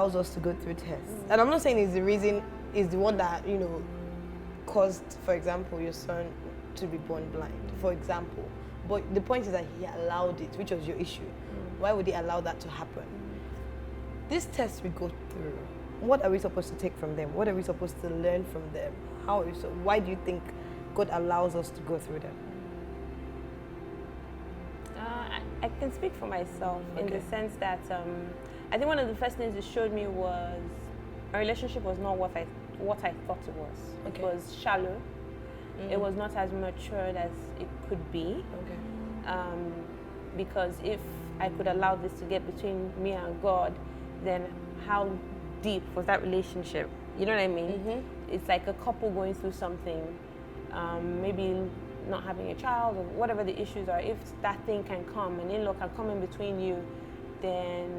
allows us to go through tests. And I'm not saying it's the reason, is the one that, caused, for example, your son to be born blind, for example. But the point is that he allowed it, which was your issue. Why would he allow that to happen? These tests we go through, what are we supposed to take from them? What are we supposed to learn from them? Why do you think God allows us to go through them? I can speak for myself in the sense that I think one of the first things it showed me was our relationship was not what I thought it was. Okay. It was shallow. It was not as matured as it could be. Because if I could allow this to get between me and God, then how deep was that relationship? You know what I mean? It's like a couple going through something, maybe not having a child or whatever the issues are. If that thing can come, an in-law can come in between you, then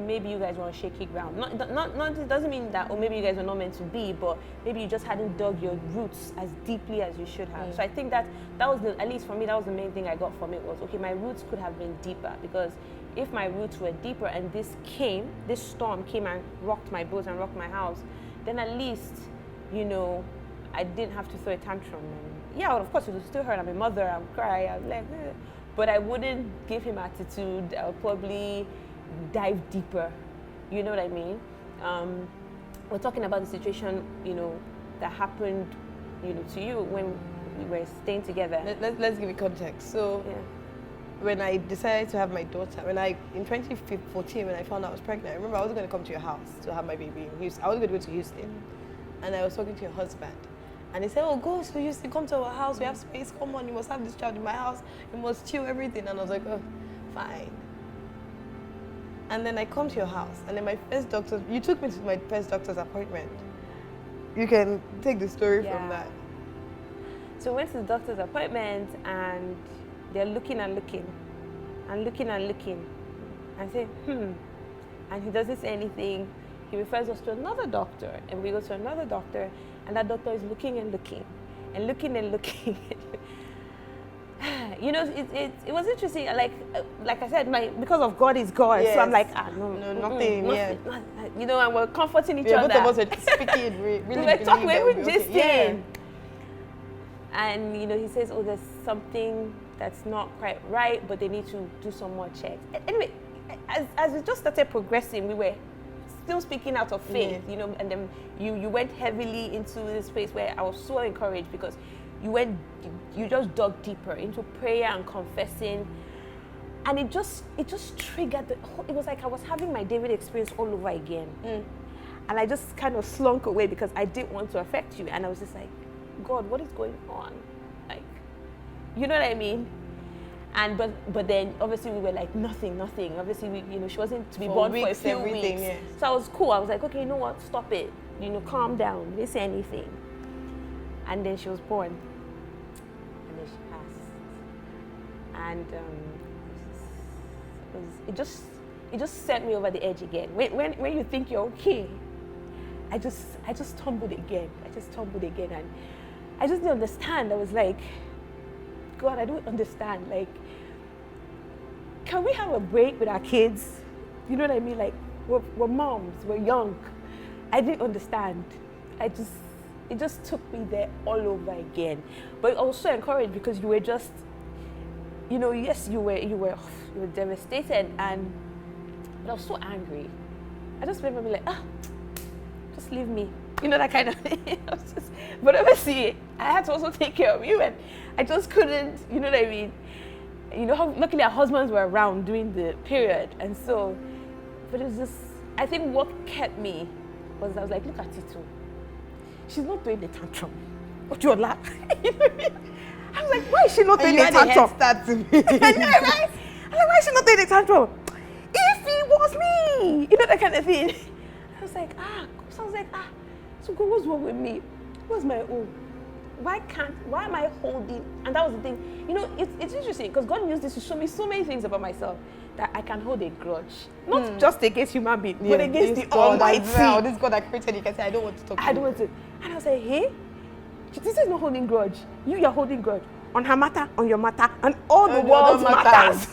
maybe you guys were on shaky ground. It doesn't mean that, maybe you guys were not meant to be, but maybe you just hadn't dug your roots as deeply as you should have. So I think that was at least for me, that was the main thing I got from it was, okay, my roots could have been deeper, because if my roots were deeper and this storm came and rocked my boat and rocked my house, then at least, I didn't have to throw a tantrum. And yeah, of course, it would still hurt. I'm a mother, I'm crying, I'm like, but I wouldn't give him attitude. I'll probably dive deeper. You know what I mean? We're talking about the situation, that happened, to you when we were staying together. Let's give it context. So, when I decided to have my daughter, in 2014, when I found out I was pregnant, I remember I wasn't going to come to your house to have my baby in Houston. I was going to go to Houston. And I was talking to your husband. And he said, go to Houston, come to our house, we have space, come on, you must have this child in my house, you must chill everything. And I was like, oh, fine. And then I come to your house, and then you took me to my first doctor's appointment. You can take the story from that. So we went to the doctor's appointment, and they're looking and looking, and looking and looking, and say, and he doesn't say anything. He refers us to another doctor, and we go to another doctor, and that doctor is looking and looking, and looking and looking. It was interesting. Like I said, because of God is God, so I'm like, nothing. And we're comforting each other. Both of us are speaking. We were talking, we were just saying. And he says, there's something that's not quite right, but they need to do some more checks. Anyway, as we just started progressing, we were still speaking out of faith, and then you went heavily into this space where I was so encouraged, because you just dug deeper into prayer and confessing, and it just triggered it was like I was having my David experience all over again. And I just kind of slunk away because I didn't want to affect you, and I was just like, God, what is going on? Like, you know what I mean? And but then obviously we were like nothing. Obviously she wasn't to be born for a few weeks. Yes. So I was cool. I was like, okay, you know what? Stop it. Calm down. Didn't say anything. And then she was born. And then she passed. And it just sent me over the edge again. When you think you're okay, I just tumbled again. And I just didn't understand. I was like, God, I don't understand. Like, can we have a break with our kids? You know what I mean? Like, we're moms, we're young. I didn't understand. It just took me there all over again. But I was so encouraged because you were just, yes, you were devastated, but I was so angry. I just remember like, just leave me. That kind of thing. But obviously, I had to also take care of you, and I just couldn't, you know what I mean? Luckily our husbands were around during the period, and so, but it was just, I think what kept me was I was like, look at Tito. She's not doing the tantrum. Ojuola. You know what I mean? I was like, why is she not doing the tantrum? You had a head start to me. I know, right? I'm like, why is she not doing the tantrum? If it was me, that kind of thing. I was like, so God, what's wrong with me? What's my own? Why am I holding? And that was the thing. It's interesting because God used this to show me so many things about myself that I can hold a grudge. Not just against human beings, but against the Almighty. Well, this God that created you can say, I don't want to talk to you. I don't want to. And I was like, hey, this is not holding grudge. You're holding grudge. On her matter, on your matter, and all the world's matters.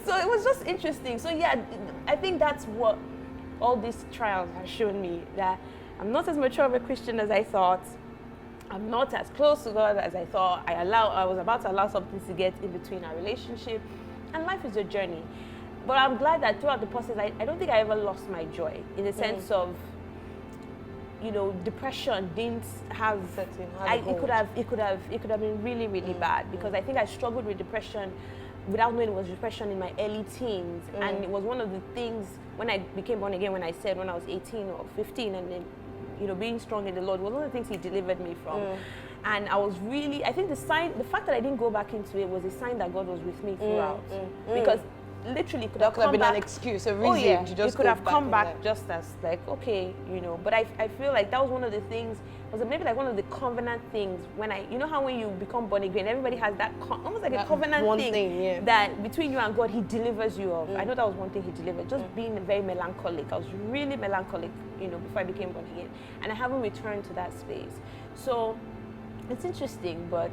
So it was just interesting. So yeah, I think that's what all these trials have shown me that I'm not as mature of a Christian as I thought. I'm not as close to God as I thought. I was about to allow something to get in between our relationship. And life is a journey. But I'm glad that throughout the process, I don't think I ever lost my joy in the sense of, depression didn't have. It could have been really, really bad, because I think I struggled with depression without knowing it was depression in my early teens, and it was one of the things when I became born again. When I said when I was 18 or 15, and then being strong in the Lord was one of the things He delivered me from. And I was really, I think the fact that I didn't go back into it was a sign that God was with me throughout, because literally could have been an excuse, a reason to just it could have come back just as like, okay, but I feel like that was one of the things, was maybe like one of the covenant things when how when you become born again, everybody has that almost like a covenant thing that between you and God, He delivers you of. I know that was one thing He delivered, just being very melancholic. I was really melancholic, before I became born again, and I haven't returned to that space. So it's interesting, but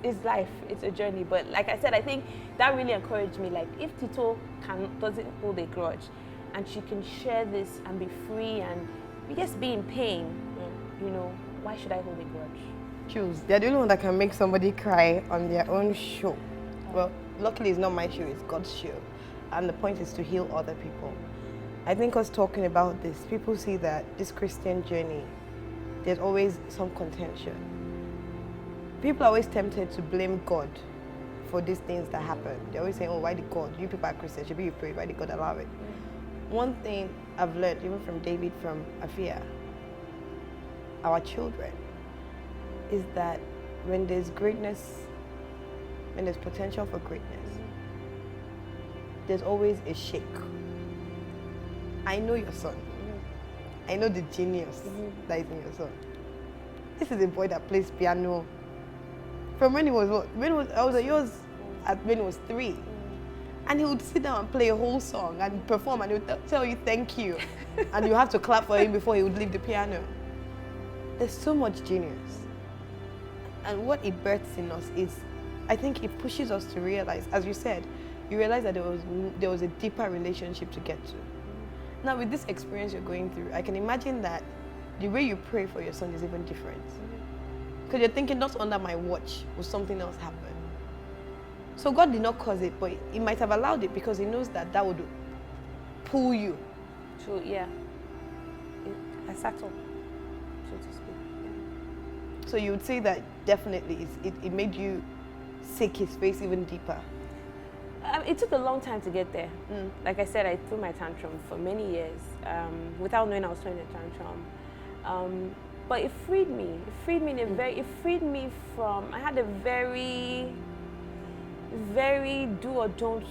it's life, it's a journey. But like I said, I think that really encouraged me. Like, if Tito doesn't hold a grudge, and she can share this and be free and yes, be in pain, why should I hold a grudge? Choose. They're the only one that can make somebody cry on their own show. Well, luckily it's not my show, it's God's show. And the point is to heal other people. I think us talking about this, people see that this Christian journey, there's always some contention. People are always tempted to blame God for these things that happen. They're always saying, oh, why did God? You people are Christians, should be you pray, why did God allow it? One thing I've learned, even from David, from Apphiah, our children, is that when there's greatness, when there's potential for greatness, there's always a shake. I know your son. I know the genius that is in your son. This is a boy that plays piano from when he was what? When he was 3. And he would sit down and play a whole song and perform, and he would tell you thank you. And you have to clap for him before he would leave the piano. There's so much genius. And what it births in us is, I think it pushes us to realize, as you said, you realize that there was a deeper relationship to get to. Now, with this experience you're going through, I can imagine that the way you pray for your son is even different. Because you're thinking, not under my watch will something else happen. So God did not cause it, but He might have allowed it because He knows that would pull you. So, I settled, so to speak. Yeah. So you would say that definitely it made you seek His face even deeper. It took a long time to get there. Like I said, I threw my tantrum for many years without knowing I was throwing a tantrum. But it freed me. It freed me it freed me from, I had a very, very do or don't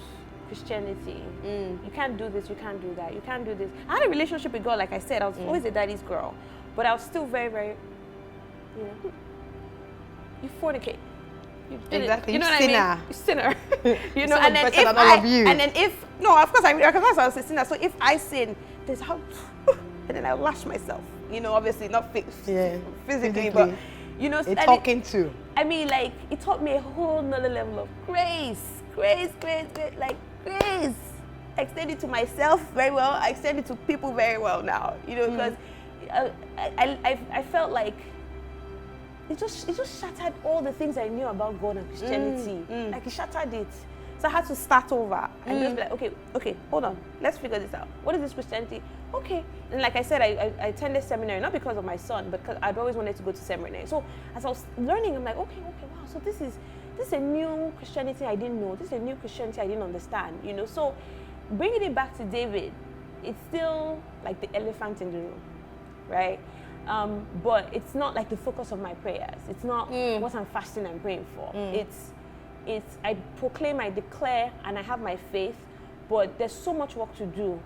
Christianity. You can't do this, you can't do that, you can't do this. I had a relationship with God, like I said, I was always a daddy's girl. But I was still very, very, you fornicate. Exactly. You know what sinner. I mean? Sinner. And then of course I recognize I was a sinner. So if I sin, there's how, and then I lash myself. Obviously not physically, but it's talking to. I mean, like, it taught me a whole nother level of grace. Grace. I extend it to myself very well. I extend it to people very well now. Because I felt like it just shattered all the things I knew about God and Christianity. Like, it shattered it. So I had to start over and just be like, okay, hold on, let's figure this out. What is this Christianity? Okay. And like I said, I attended seminary, not because of my son, but because I'd always wanted to go to seminary. So as I was learning, I'm like, okay, wow, so this is a new Christianity I didn't know. This is a new Christianity I didn't understand, So bringing it back to David, it's still like the elephant in the room, right? But it's not like the focus of my prayers. It's not what I'm fasting and praying for. It's I proclaim, I declare, and I have my faith, but there's so much work to do.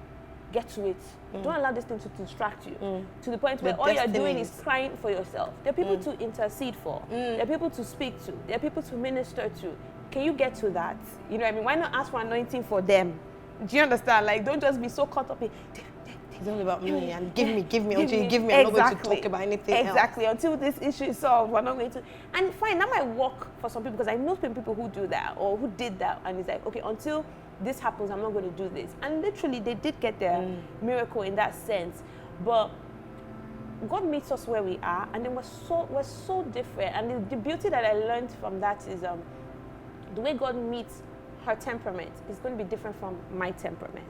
Get to it. Don't allow this thing to distract you to the point where all you're doing is crying for yourself. There are people to intercede for. There are people to speak to. There are people to minister to. Can you get to that? You know what I mean? Why not ask for anointing for them? Do you understand? Like, don't just be so caught up in It's all about me and give me until you give me. I'm not going to talk about anything else. Exactly. Until this issue is solved, we're not going to. And fine, that might work for some people because I know people who do that or who did that, and it's like, okay, until this happens, I'm not going to do this. And literally, they did get their miracle in that sense. But God meets us where we are, and then we're so different. And the beauty that I learned from that is the way God meets her temperament is going to be different from my temperament.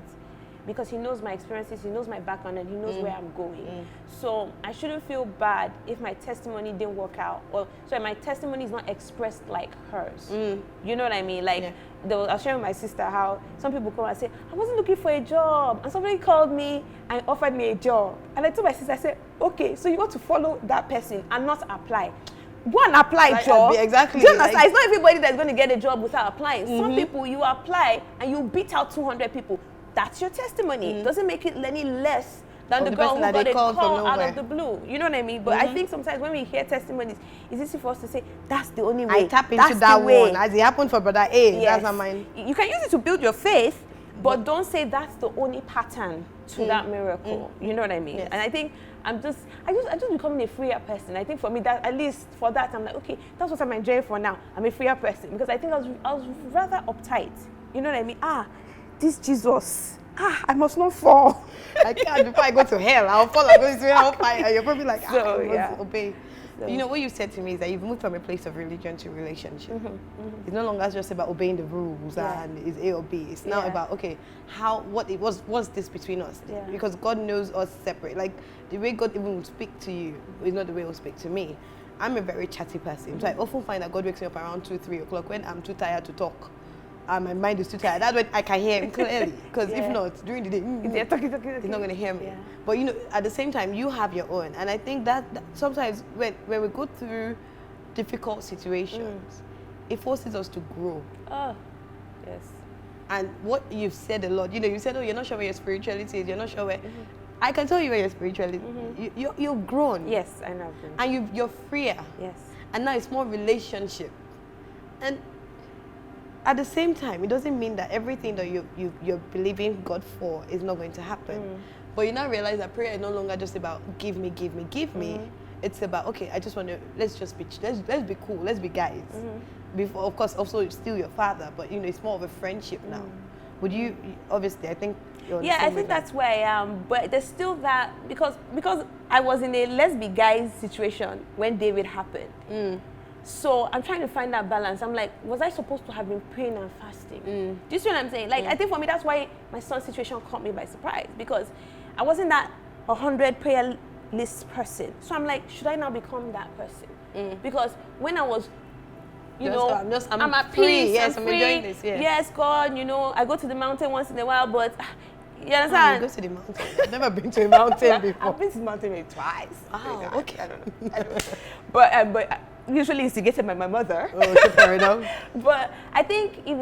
Because he knows my experiences, he knows my background, and he knows where I'm going. So I shouldn't feel bad if my testimony didn't work out, or so my testimony is not expressed like hers. You know what I mean? Like, I was sharing with my sister how some people come and say, I wasn't looking for a job, and somebody called me and offered me a job. And I told my sister, I said, okay, so you want to follow that person and not apply. Go and apply, like, job. Exactly. Do you understand? It's not everybody that's going to get a job without applying. Some people, you apply and you beat out 200 people. That's your testimony. Doesn't make it any less than the girl who got a call out of the blue. You know what I mean? But I think sometimes when we hear testimonies, it's easy for us to say, that's the only way. I tap into that one, as it happened for Brother A. Yes. That's not mine. You can use it to build your faith, but don't say that's the only pattern to that miracle. You know what I mean? Yes. And I think I'm just becoming a freer person. I think for me, that at least for that, I'm like, okay, that's what I'm enjoying for now. I'm a freer person because I think I was rather uptight. You know what I mean? This Jesus, I must not fall. I can't, before I go to hell, I'll fall, I'm going to hellfire. You're probably like, I must obey. So. You know, what you said to me is that you've moved from a place of religion to relationship. It's no longer just about obeying the rules and is A or B. It's now about, okay, what's this between us? Because God knows us separate. Like, the way God even would speak to you is not the way He will speak to me. I'm a very chatty person. So I often find that God wakes me up around 2, 3 o'clock when I'm too tired to talk. My mind is too tired. That's when I can hear him clearly. Because if not, during the day, he's not going to hear me. But you know, at the same time, you have your own. And I think that sometimes when we go through difficult situations, it forces us to grow. Oh, yes. And what you've said a lot, you know, you said, oh, you're not sure where your spirituality is. You're not sure where. I can tell you where your spirituality is. You've grown. Yes, I know. And you're freer. Yes. And now it's more relationship. And at the same time, it doesn't mean that everything that you're believing God for is not going to happen. But you now realize that prayer is no longer just about give me. It's about, okay, I just want to, let's be cool, let's be guys. Before, of course, also it's still your father, but you know, it's more of a friendship now. Would you, obviously, I think you're on the same I think that's where I am, but there's still that, because I was in a let's be guys situation when David happened. So I'm trying to find that balance. I'm like, was I supposed to have been praying and fasting? Do you see what I'm saying? Like, I think for me, that's why my son's situation caught me by surprise, because I wasn't that 100 prayer list person. So I'm like, should I now become that person? Because when I was, I'm at free. Peace, Yes, I'm free. Enjoying this. Yeah. Yes, God, you know, I go to the mountain once in a while, but you understand? You go to the mountain. I've never been to a mountain before. I've been to the mountain maybe twice. Wow, okay. I don't know. But usually instigated by my mother. Oh, okay, fair enough. But I think I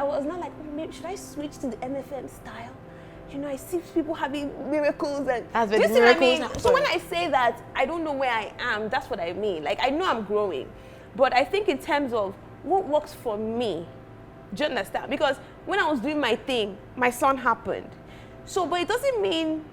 was not like, maybe should I switch to the MFM style? You know, I see people having miracles and that's do you see what I mean? So when I say that I don't know where I am, that's what I mean. Like, I know I'm growing, but I think in terms of what works for me, do you understand? Because when I was doing my thing, my son happened. So, but it doesn't mean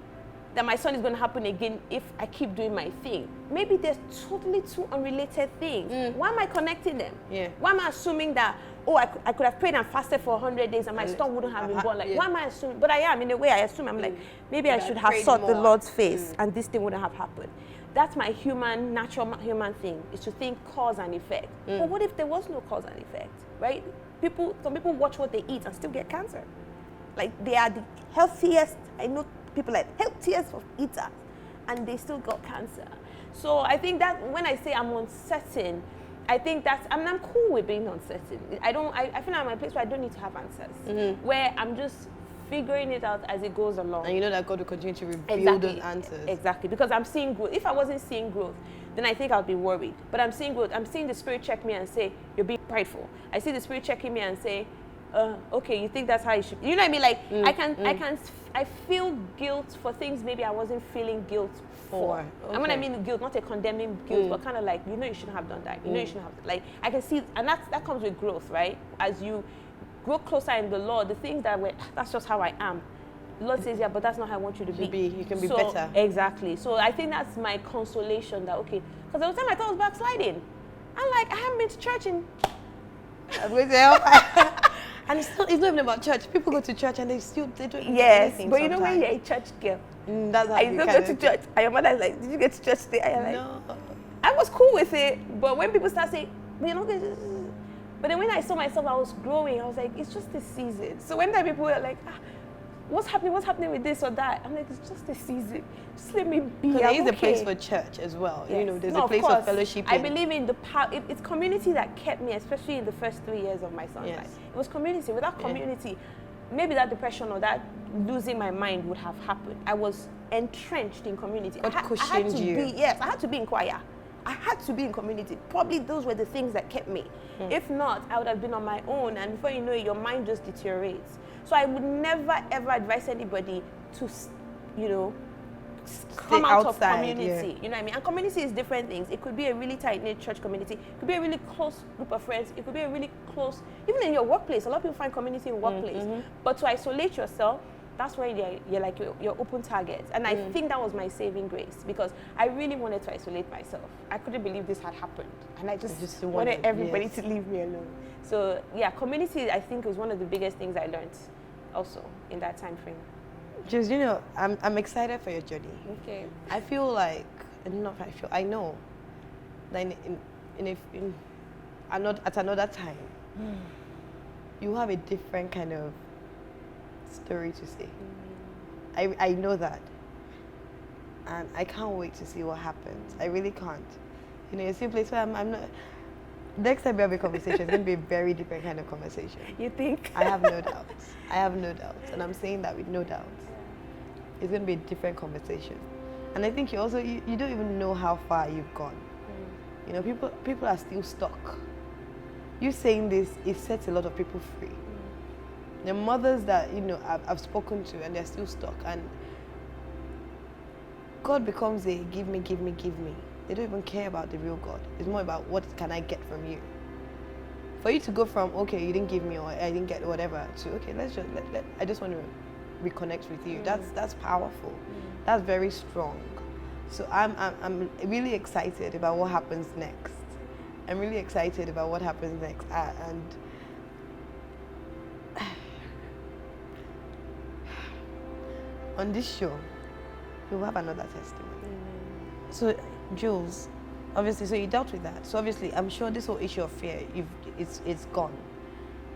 that my son is going to happen again if I keep doing my thing. Maybe there's totally two unrelated things. Why am I connecting them? Why am I assuming that, I could have prayed and fasted for 100 days and my son wouldn't have been born? Like, why am I assuming? But I am, in a way, I assume. I'm like, maybe I should have sought the Lord's face and this thing wouldn't have happened. That's my natural human thing, is to think cause and effect. But what if there was no cause and effect, right? Some people watch what they eat and still get cancer. Like, they are the healthiest, I know people like healthiest of eaters, and they still got cancer. So I think that when I say I'm uncertain, I think I'm cool with being uncertain. I feel I'm at a place where I don't need to have answers, where I'm just figuring it out as it goes along. And you know that God will continue to reveal those answers. Exactly, because I'm seeing growth. If I wasn't seeing growth, then I think I'll be worried. But I'm seeing growth. I'm seeing the Spirit check me and say, you're being prideful. I see the Spirit checking me and say, okay, you think that's how you should, you know what I mean? Like, I feel guilt for things maybe I wasn't feeling guilt for. Okay. And when I mean guilt, not a condemning guilt, but kind of like, you shouldn't have done that. You know you shouldn't have, like, I can see, and that comes with growth, right? As you grow closer in the Lord, the things that's just how I am. the Lord says, yeah, but that's not how I want you to be. You can be better. Exactly. So I think that's my consolation that, okay, because there was time I thought I was backsliding. I'm like, I haven't been to church in... I'm going to help. And it's not even about church. People go to church and they don't do anything. But you know when you're a church girl, that's how I don't go to church. And your mother's like, did you get to church today? And you're like, no. I was cool with it, but when people start saying, but you're not going to... But then when I saw myself, I was growing. I was like, it's just a season. So when people were like, what's happening with this or that? I'm like, it's just a season. Just let me be. There is a place for church as well. Yes. You know, there's a place of fellowship. I believe in the power. It's community that kept me, especially in the first 3 years of my son's life. It was community. Without community, maybe that depression or that losing my mind would have happened. I was entrenched in community. I had to be in choir. I had to be in community. Probably those were the things that kept me. If not, I would have been on my own, and before you know it, your mind just deteriorates. So I would never, ever advise anybody to, come out of community. You know what I mean? And community is different things. It could be a really tight-knit church community. It could be a really close group of friends. It could be a really close, even in your workplace. A lot of people find community in workplace. But to isolate yourself, that's where you're like your open target. And I think that was my saving grace, because I really wanted to isolate myself. I couldn't believe this had happened. And I just wanted everybody to leave me alone. So yeah, community, I think, was one of the biggest things I learned also in that time frame. Just, I'm excited for your journey. Okay. I feel like, I know that at another time, you have a different kind of story to say. I know that, and I can't wait to see what happens. I really can't. It's a place where I'm not. Next time we have a conversation, it's going to be a very different kind of conversation. You think? I have no doubts. And I'm saying that with no doubts. It's going to be a different conversation. And I think you don't even know how far you've gone. People are still stuck. You saying this, it sets a lot of people free. The mothers that I've spoken to, and they're still stuck, and God becomes a give me. They don't even care about the real God. It's more about what can I get from you. For you to go from, okay, you didn't give me, or I didn't get whatever, to, okay, I just want to reconnect with you. That's powerful. That's very strong. So I'm really excited about what happens next. And on this show, we'll have another testimony. So, Jules, obviously, so you dealt with that. So obviously, I'm sure this whole issue of fear, it's gone.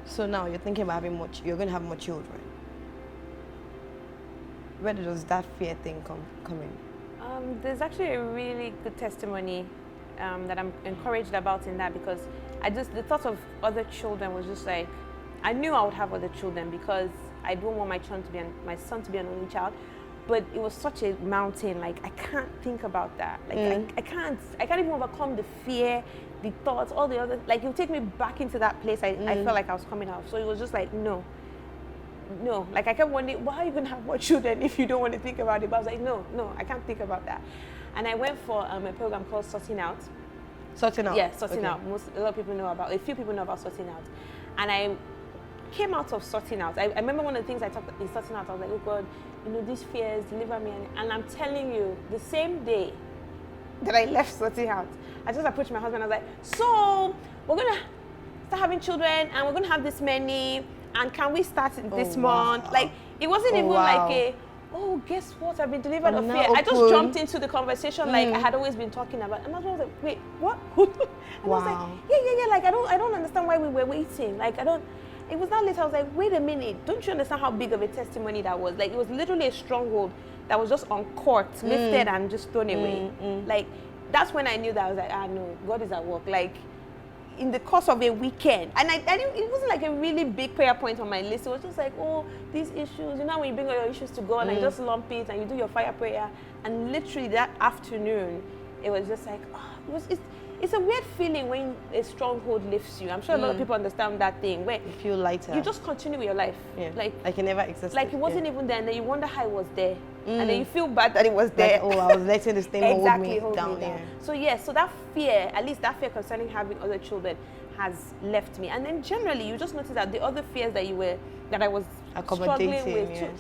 So now you're thinking about you're going to have more children. Where does that fear thing come in? There's actually a really good testimony that I'm encouraged about in that, because the thought of other children was just like, I knew I would have other children because I don't want my son to be an only child, but it was such a mountain. Like, I can't think about that. Like, I can't even overcome the fear, the thoughts, all the other. Like, it would take me back into that place I felt like I was coming out. So it was just like, no. Like, I kept wondering, why are you gonna have more children if you don't want to think about it? But I was like, no, I can't think about that. And I went for a program called Sorting Out. Sorting Out? Yeah, Sorting Out. A lot of people know about. A few people know about Sorting Out, and I came out of Sorting Out. I remember one of the things I talked in Sorting Out, I was like, oh God, these fears, deliver me. And I'm telling you, the same day that I left Sorting Out, I just approached my husband. I was like, so we're going to start having children, and we're going to have this many, and can we start this month? Like, it wasn't even like guess what? I've been delivered of fear. I just jumped into the conversation like I had always been talking about. And my husband was like, wait, what? And I was like, yeah. Like, I don't understand why we were waiting. Like, it was not later. I was like, wait a minute. Don't you understand how big of a testimony that was? Like, it was literally a stronghold that was just on court, lifted and just thrown away. Like, that's when I knew that I was like, no, God is at work. Like, in the course of a weekend. And I didn't, it wasn't like a really big prayer point on my list. It was just like, these issues. When you bring all your issues to God and you just lump it and you do your fire prayer. And literally that afternoon, it was just like, it's a weird feeling when a stronghold lifts you. I'm sure a lot of people understand that thing where you feel lighter. You just continue with your life. Yeah. Like it never existed. Like it wasn't even there, and then you wonder how it was there. And then you feel bad that it was there. Like, I was letting this thing hold me down. So so that fear, at least that fear concerning having other children, has left me. And then generally you just notice that the other fears that I was struggling with too,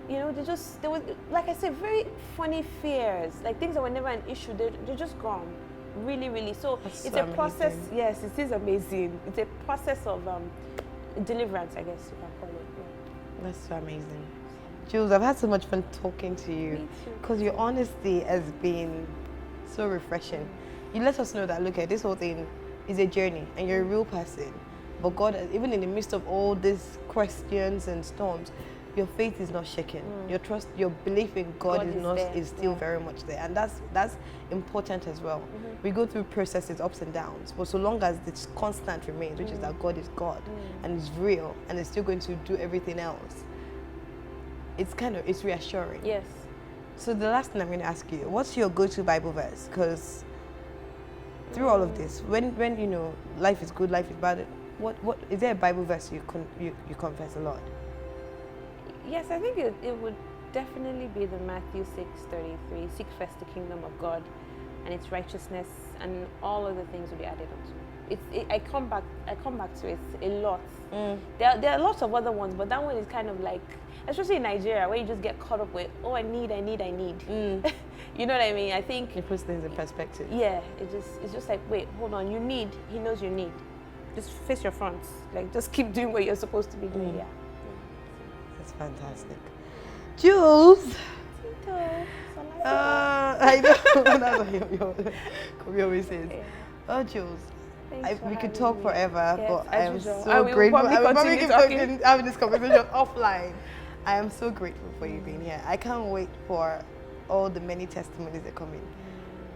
there was, like I said, very funny fears, like things that were never an issue. They're just gone, really, really. So That's it's so a process. amazing. Yes, it is amazing. It's a process of deliverance, I guess you can call it. Yeah. That's so amazing. Jules, I've had so much fun talking to you. Me too. Because your honesty has been so refreshing. You let us know that, look, this whole thing is a journey and you're a real person. But God, even in the midst of all these questions and storms, your faith is not shaken. Your trust, your belief in God, is still very much there. And that's important as well. We go through processes, ups and downs, but so long as this constant remains, which is that God is God and is real and is still going to do everything else, it's reassuring. Yes. So the last thing I'm going to ask you, what's your go-to Bible verse? Because through all of this, when life is good, life is bad, what is there a Bible verse you confess a lot? Yes, I think it would definitely be the Matthew 6:33. Seek first the kingdom of God and its righteousness, and all other things will be added onto. I come back to it a lot. There are lots of other ones, but that one is kind of like, especially in Nigeria, where you just get caught up with, I need. You know what I mean? I think it puts things in perspective. Yeah, it's just like, wait, hold on, you need. He knows you need. Just face your fronts. Like, just keep doing what you're supposed to be doing. Yeah. That's fantastic. Jules. I know. That's what you always says. Yeah. Oh, Jules. We could talk forever, yes, but I am usual. so grateful. I will probably keep having this conversation offline. I am so grateful for you being here. I can't wait for all the many testimonies that come in.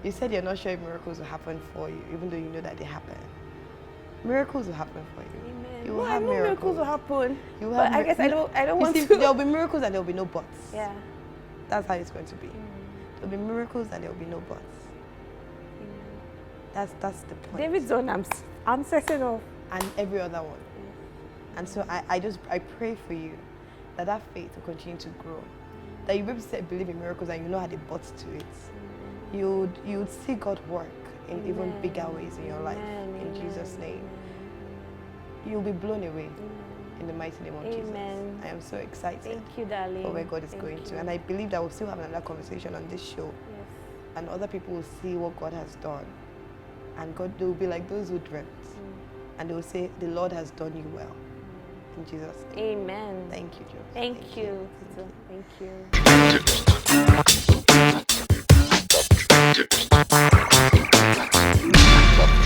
You said you're not sure if miracles will happen for you, even though you know that they happen. Miracles will happen for you. Amen. You will have miracles will happen. You will but have I guess I don't want to. There will be miracles and there will be no buts. Yeah. That's how it's going to be. There will be miracles and there will be no buts. That's the point. David's own, I'm certain of. And every other one. And so I pray for you that faith will continue to grow. That you'll be able to believe in miracles and you know how they butt to it. You would see God work in even bigger ways in your life. In Jesus' name. You'll be blown away in the mighty name of Jesus. I am so excited. Thank you, darling. For where God is going to. And I believe that we'll still have another conversation on this show. Yes. And other people will see what God has done. And they will be like those who dreamt. And they will say, the Lord has done you well. In Jesus' name. Amen. Thank you, Jules. Thank you. Thank you.